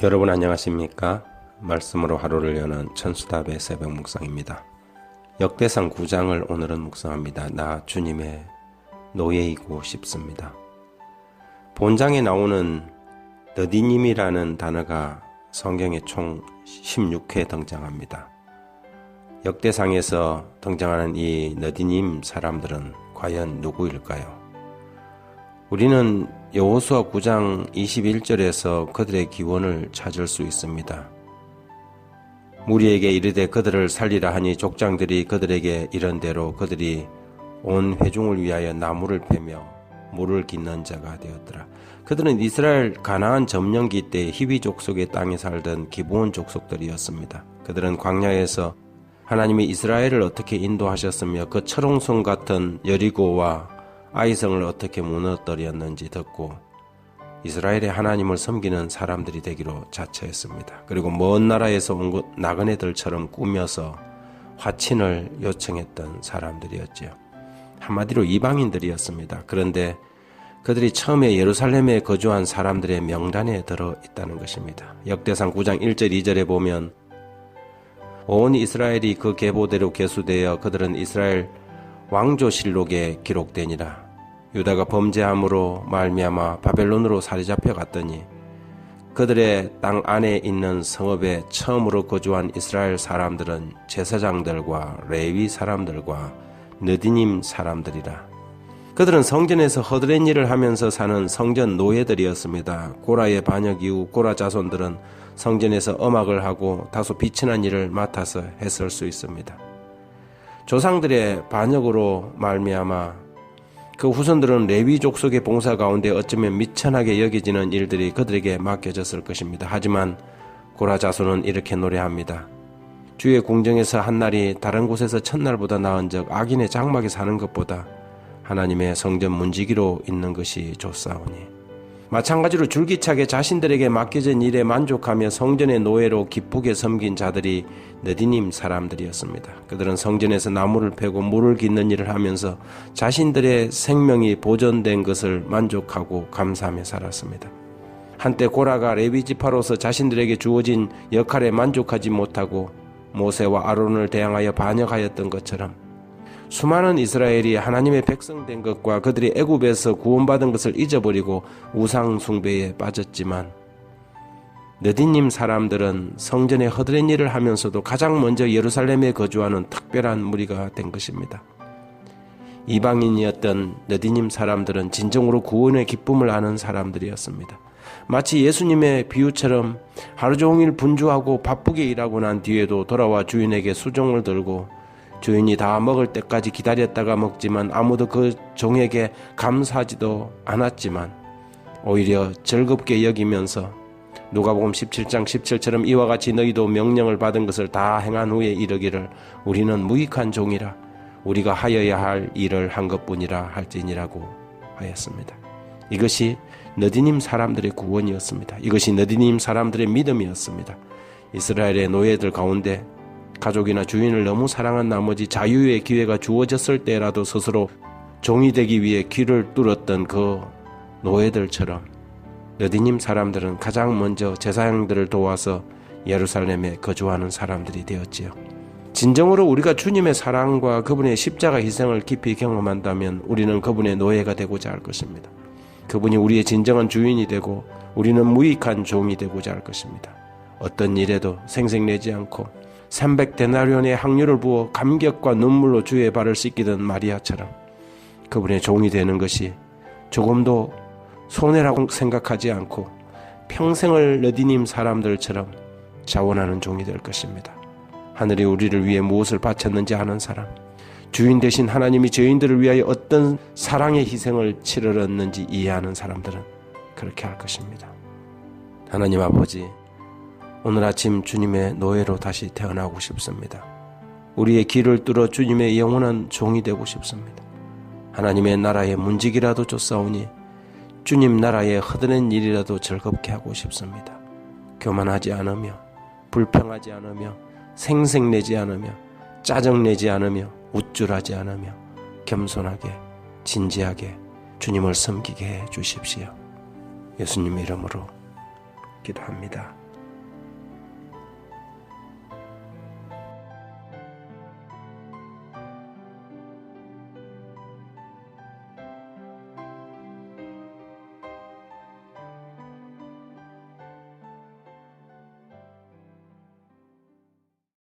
여러분 안녕하십니까? 말씀으로 하루를 여는 천수답의 새벽 묵상입니다. 역대상 9장을 오늘은 묵상합니다. 나 주님의 노예이고 싶습니다. 본장에 나오는 너디님이라는 단어가 성경에 총 16회 등장합니다. 역대상에서 등장하는 이 너디님 사람들은 과연 누구일까요? 우리는 여호수아 9장 21절에서 그들의 기원을 찾을 수 있습니다. 무리에게 이르되 그들을 살리라 하니 족장들이 그들에게 이른대로 그들이 온 회중을 위하여 나무를 패며 물을 깃는 자가 되었더라. 그들은 이스라엘 가나안 점령기 때 히위 족속의 땅에 살던 기브온 족속들이었습니다. 그들은 광야에서 하나님이 이스라엘을 어떻게 인도하셨으며 그 철옹성 같은 여리고와 아이성을 어떻게 무너뜨렸는지 듣고 이스라엘의 하나님을 섬기는 사람들이 되기로 자처했습니다. 그리고 먼 나라에서 온 나그네들처럼 꾸며서 화친을 요청했던 사람들이었지요. 한마디로 이방인들이었습니다. 그런데 그들이 처음에 예루살렘에 거주한 사람들의 명단에 들어 있다는 것입니다. 역대상 9장 1절 2절에 보면 온 이스라엘이 그 계보대로 계수되어 그들은 이스라엘 왕조실록에 기록되니라. 유다가 범죄함으로 말미암아 바벨론으로 사로잡혀 갔더니 그들의 땅 안에 있는 성읍에 처음으로 거주한 이스라엘 사람들은 제사장들과 레위 사람들과 느디님 사람들이라. 그들은 성전에서 허드렛 일을 하면서 사는 성전 노예들이었습니다. 고라의 반역 이후 고라 자손들은 성전에서 음악을 하고 다소 비천한 일을 맡아서 했을 수 있습니다. 조상들의 반역으로 말미암아 그 후손들은 레위 족속의 봉사 가운데 어쩌면 미천하게 여겨지는 일들이 그들에게 맡겨졌을 것입니다. 하지만 고라 자손은 이렇게 노래합니다. 주의 궁정에서 한 날이 다른 곳에서 첫날보다 나은즉 악인의 장막에 사는 것보다 하나님의 성전 문지기로 있는 것이 좋사오니. 마찬가지로 줄기차게 자신들에게 맡겨진 일에 만족하며 성전의 노예로 기쁘게 섬긴 자들이 느디님 사람들이었습니다. 그들은 성전에서 나무를 패고 물을 깃는 일을 하면서 자신들의 생명이 보존된 것을 만족하고 감사하며 살았습니다. 한때 고라가 레위 지파로서 자신들에게 주어진 역할에 만족하지 못하고 모세와 아론을 대항하여 반역하였던 것처럼 수많은 이스라엘이 하나님의 백성 된 것과 그들이 애굽에서 구원받은 것을 잊어버리고 우상 숭배에 빠졌지만 느디님 사람들은 성전에 허드렛 일을 하면서도 가장 먼저 예루살렘에 거주하는 특별한 무리가 된 것입니다. 이방인이었던 느디님 사람들은 진정으로 구원의 기쁨을 아는 사람들이었습니다. 마치 예수님의 비유처럼 하루 종일 분주하고 바쁘게 일하고 난 뒤에도 돌아와 주인에게 수종을 들고 주인이 다 먹을 때까지 기다렸다가 먹지만 아무도 그 종에게 감사하지도 않았지만 오히려 즐겁게 여기면서 누가복음 17장 17처럼 이와 같이 너희도 명령을 받은 것을 다 행한 후에 이르기를 우리는 무익한 종이라 우리가 하여야 할 일을 한 것뿐이라 할지니라고 하였습니다. 이것이 느디님 사람들의 구원이었습니다. 이것이 느디님 사람들의 믿음이었습니다. 이스라엘의 노예들 가운데 가족이나 주인을 너무 사랑한 나머지 자유의 기회가 주어졌을 때라도 스스로 종이 되기 위해 귀를 뚫었던 그 노예들처럼 느디님 사람들은 가장 먼저 제사장들을 도와서 예루살렘에 거주하는 사람들이 되었지요. 진정으로 우리가 주님의 사랑과 그분의 십자가 희생을 깊이 경험한다면 우리는 그분의 노예가 되고자 할 것입니다. 그분이 우리의 진정한 주인이 되고 우리는 무익한 종이 되고자 할 것입니다. 어떤 일에도 생색내지 않고 300데나리온의 향유를 부어 감격과 눈물로 주의 발을 씻기던 마리아처럼 그분의 종이 되는 것이 조금도 손해라고 생각하지 않고 평생을 느디님 사람들처럼 자원하는 종이 될 것입니다. 하늘이 우리를 위해 무엇을 바쳤는지 아는 사람, 주인 되신 하나님이 죄인들을 위하여 어떤 사랑의 희생을 치르렀는지 이해하는 사람들은 그렇게 할 것입니다. 하나님 아버지, 오늘 아침 주님의 노예로 다시 태어나고 싶습니다. 우리의 길을 뚫어 주님의 영원한 종이 되고 싶습니다. 하나님의 나라의 문지기라도 쫓사오니 주님 나라의 허드렛 일이라도 즐겁게 하고 싶습니다. 교만하지 않으며 불평하지 않으며 생색내지 않으며 짜증내지 않으며 우쭐하지 않으며 겸손하게 진지하게 주님을 섬기게 해 주십시오. 예수님 이름으로 기도합니다.